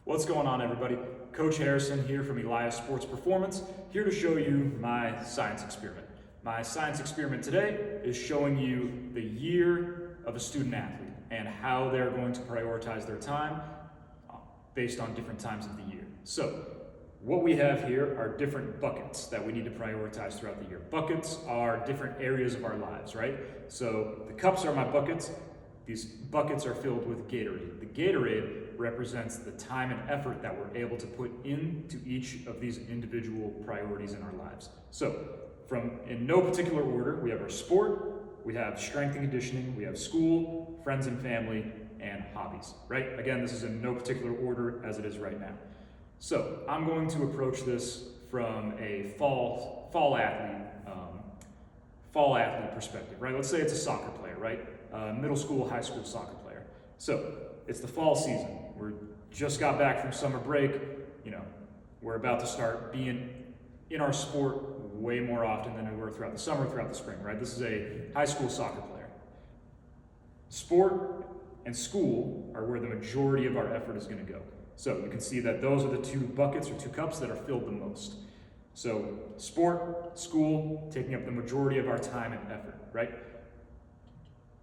What's going on, everybody? Coach Harrison here from Elias Sports Performance, here to show you my science experiment. My science experiment today is showing you the year of a student athlete and how they're going to prioritize their time based on different times of the year. So, what we have here are different buckets that we need to prioritize throughout the year. Buckets are different areas of our lives, right? So, the cups are my buckets. These buckets are filled with Gatorade. The Gatorade represents the time and effort that we're able to put into each of these individual priorities in our lives. So, in no particular order, we have our sport, we have strength and conditioning, we have school, friends and family, and hobbies, right? Again, this is in no particular order as it is right now. So, I'm going to approach this from a fall athlete perspective, right? Let's say it's a soccer player, right? Middle school, high school soccer player. So, it's the fall season. We're just got back from summer break. We're about to start being in our sport way more often than we were throughout the summer, throughout the spring, right? This is a high school soccer player. Sport and school are where the majority of our effort is going to go. So you can see that those are the two buckets or two cups that are filled the most. So sport, school, taking up the majority of our time and effort, right?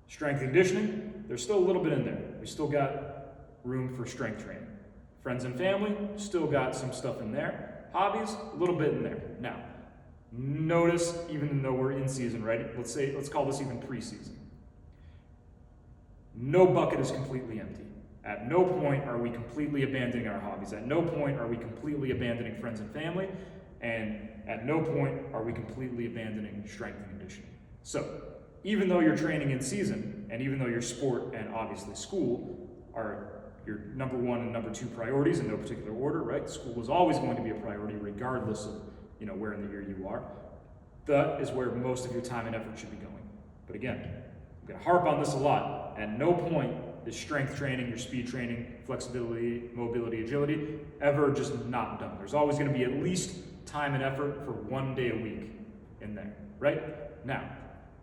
Strength and conditioning, there's still a little bit in there. We still got room for strength training. Friends and family, still got some stuff in there. Hobbies, a little bit in there. Now, notice, even though we're in season, right? Let's call this even preseason. No bucket is completely empty. At no point are we completely abandoning our hobbies. At no point are we completely abandoning friends and family. And at no point are we completely abandoning strength and conditioning. So, even though you're training in season, and even though your sport and obviously school are your number one and number two priorities in no particular order, right? School is always going to be a priority regardless of where in the year you are. That is where most of your time and effort should be going. But again, I'm going to harp on this a lot. At no point is strength training, your speed training, flexibility, mobility, agility ever just not done. There's always going to be at least time and effort for 1 day a week in there, right? Now,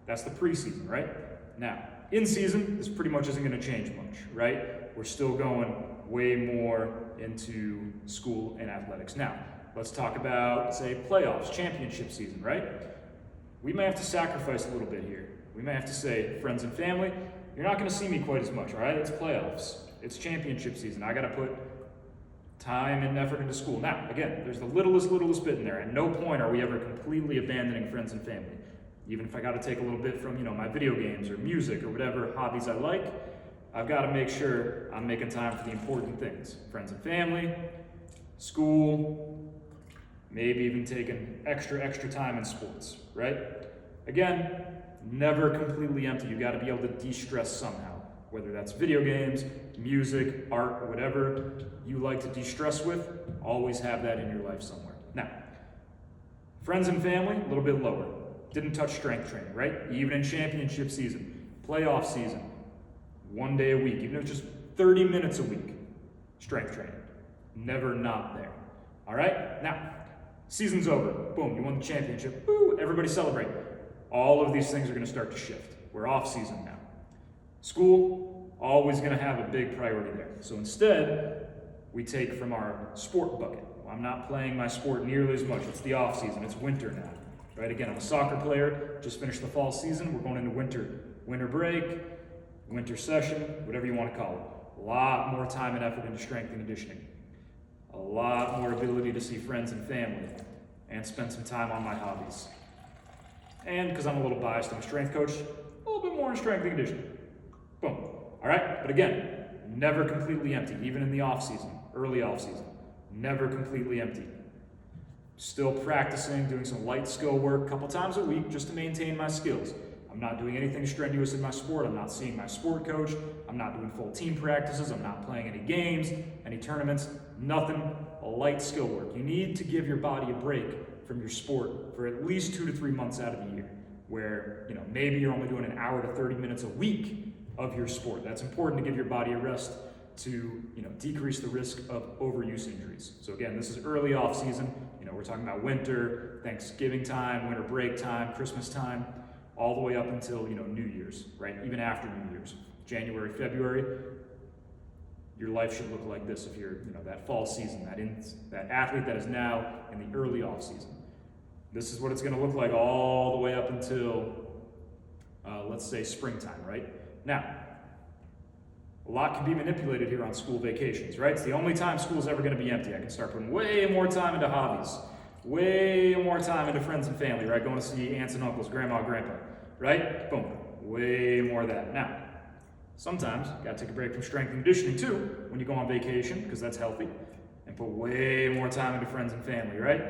that's the preseason, right? Now, in season, this pretty much isn't going to change much, right? We're still going way more into school and athletics. Now, let's talk about, say, playoffs, championship season, right? We may have to sacrifice a little bit here. We may have to say, friends and family, you're not going to see me quite as much, all right? It's playoffs. It's championship season. I got to put time and effort into school. Now, again, there's the littlest bit in there. At no point are we ever completely abandoning friends and family. Even if I got to take a little bit from, my video games or music or whatever hobbies I like, I've got to make sure I'm making time for the important things. Friends and family, school, maybe even taking extra time in sports, right? Again, never completely empty. You got to be able to de-stress somehow, whether that's video games, music, art, whatever you like to de-stress with, always have that in your life somewhere. Now, friends and family, a little bit lower. Didn't touch strength training, right? Even in championship season, playoff season, 1 day a week, even if it's just 30 minutes a week, strength training. Never not there. All right? Now, season's over. Boom, you won the championship. Woo, everybody celebrate. All of these things are going to start to shift. We're off season now. School, always going to have a big priority there. So instead, we take from our sport bucket. Well, I'm not playing my sport nearly as much. It's the off season. It's winter now. Right, again, I'm a soccer player, just finished the fall season, we're going into winter break, winter session, whatever you want to call it. A lot more time and effort into strength and conditioning. A lot more ability to see friends and family and spend some time on my hobbies. And because I'm a little biased, I'm a strength coach, a little bit more in strength and conditioning. Boom. All right, but again, never completely empty, even in the off season, early off season. Never completely empty. Still practicing, doing some light skill work a couple times a week just to maintain my skills. I'm not doing anything strenuous in my sport. I'm not seeing my sport coach. I'm not doing full team practices. I'm not playing any games, any tournaments, nothing. Light skill work. You need to give your body a break from your sport for at least 2 to 3 months out of the year where, maybe you're only doing an hour to 30 minutes a week of your sport. That's important to give your body a rest to decrease the risk of overuse injuries. So again, this is early off season. We're talking about winter, Thanksgiving time, winter break time, Christmas time, all the way up until New Year's, right? Even after New Year's, January, February. your life should look like this if you're, that fall season, that athlete that is now in the early off season. This is what it's going to look like all the way up until, let's say, springtime, right? Now, a lot can be manipulated here on school vacations, right? It's the only time school's ever going to be empty. I can start putting way more time into hobbies, way more time into friends and family, right? Going to see aunts and uncles, grandma, grandpa, right? Boom, way more of that. Now, sometimes you got to take a break from strength and conditioning too when you go on vacation, because that's healthy, and put way more time into friends and family, right?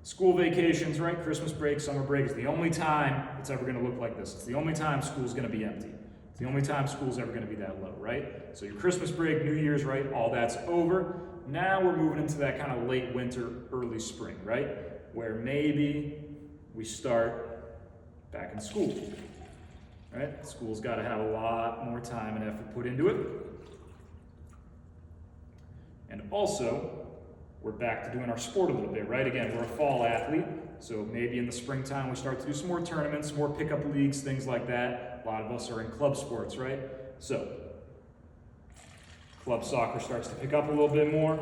School vacations, right? Christmas break, summer break is the only time it's ever going to look like this. It's the only time school's going to be empty. It's the only time school's ever going to be that low, right? So your Christmas break, New Year's, right? All that's over. Now we're moving into that kind of late winter, early spring, right? Where maybe we start back in school, right? School's got to have a lot more time and effort put into it. And also, we're back to doing our sport a little bit, right? Again, we're a fall athlete, so maybe in the springtime we start to do some more tournaments, more pickup leagues, things like that. A lot of us are in club sports, right? So, club soccer starts to pick up a little bit more,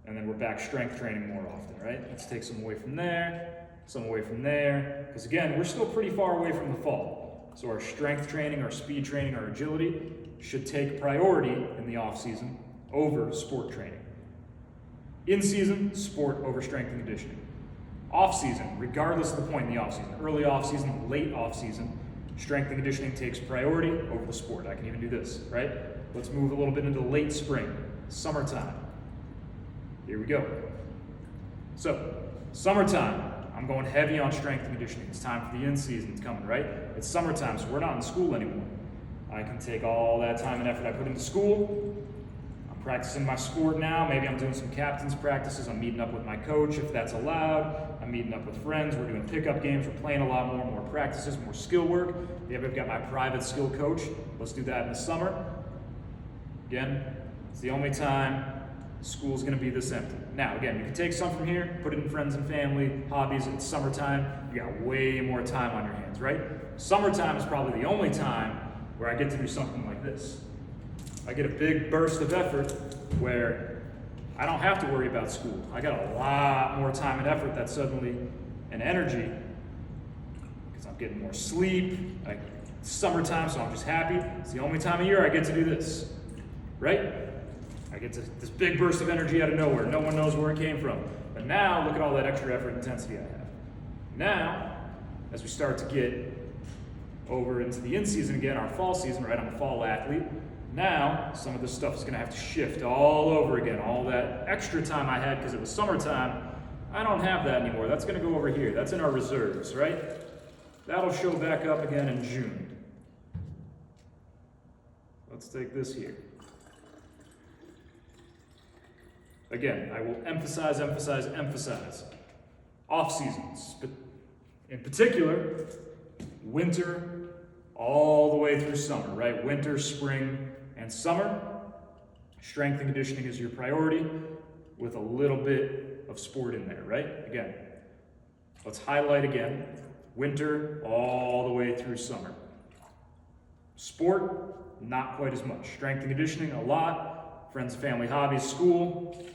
and then we're back strength training more often, right? Let's take some away from there, some away from there, because again, we're still pretty far away from the fall. So our strength training, our speed training, our agility should take priority in the off season over sport training. In season, sport over strength and conditioning. Off season, regardless of the point in the off season, early off season, late off season, strength and conditioning takes priority over the sport. I can even do this, right? Let's move a little bit into late spring, summertime. Here we go. So, summertime, I'm going heavy on strength and conditioning. It's time for the in season. It's coming, right? It's summertime, so we're not in school anymore. I can take all that time and effort I put into school. I'm practicing my sport now. Maybe I'm doing some captain's practices. I'm meeting up with my coach if that's allowed. I'm meeting up with friends. We're doing pickup games. We're playing a lot more practices, more skill work. Maybe I've got my private skill coach. Let's do that in the summer. Again, it's the only time school's going to be this empty. Now, again, you can take some from here, put it in friends and family, hobbies. It's summertime. You got way more time on your hands, right? Summertime is probably the only time where I get to do something like this. I get a big burst of effort where I don't have to worry about school. I got a lot more time and effort that suddenly, and energy, because I'm getting more sleep. It's summertime, so I'm just happy. It's the only time of year I get to do this, right? I get this big burst of energy out of nowhere. No one knows where it came from. But now, look at all that extra effort and intensity I have. Now, as we start to get over into the in-season again, our fall season, right? I'm a fall athlete. Now, some of this stuff is going to have to shift all over again. All that extra time I had because it was summertime, I don't have that anymore. That's going to go over here. That's in our reserves, right? That'll show back up again in June. Let's take this here. Again, I will emphasize. Off seasons, but in particular, winter all the way through summer, right? Winter, spring, and summer. Strength and conditioning is your priority with a little bit of sport in there, right? Again, let's highlight again. Winter all the way through summer. Sport, not quite as much. Strength and conditioning, a lot. Friends, family, hobbies, school,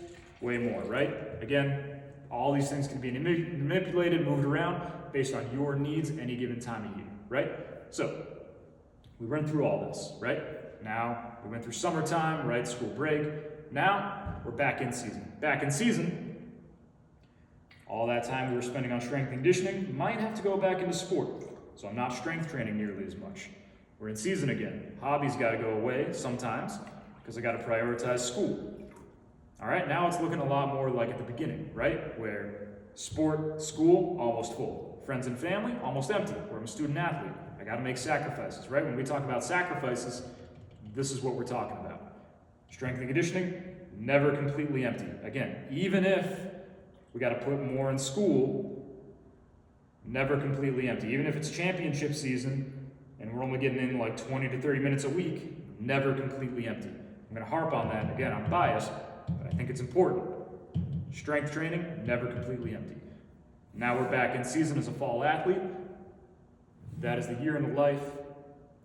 way more, right? Again, all these things can be manipulated, moved around based on your needs any given time of year, right? So, we went through all this, right? Now, we went through summertime, right? School break. Now, we're back in season. Back in season, all that time we were spending on strength and conditioning might have to go back into sport. So I'm not strength training nearly as much. We're in season again. Hobbies got to go away sometimes because I got to prioritize school. All right, now it's looking a lot more like at the beginning, right? Where sport, school, almost full. Friends and family, almost empty. Where I'm a student athlete. I got to make sacrifices, right? When we talk about sacrifices, this is what we're talking about. Strength and conditioning, never completely empty. Again, even if we got to put more in school, never completely empty. Even if it's championship season and we're only getting in like 20 to 30 minutes a week, never completely empty. I'm going to harp on that. Again, I'm biased, but I think it's important. Strength training, never completely empty. Now we're back in season as a fall athlete. That is the year in the life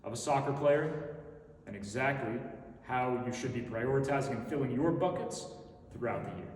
of a soccer player and exactly how you should be prioritizing and filling your buckets throughout the year.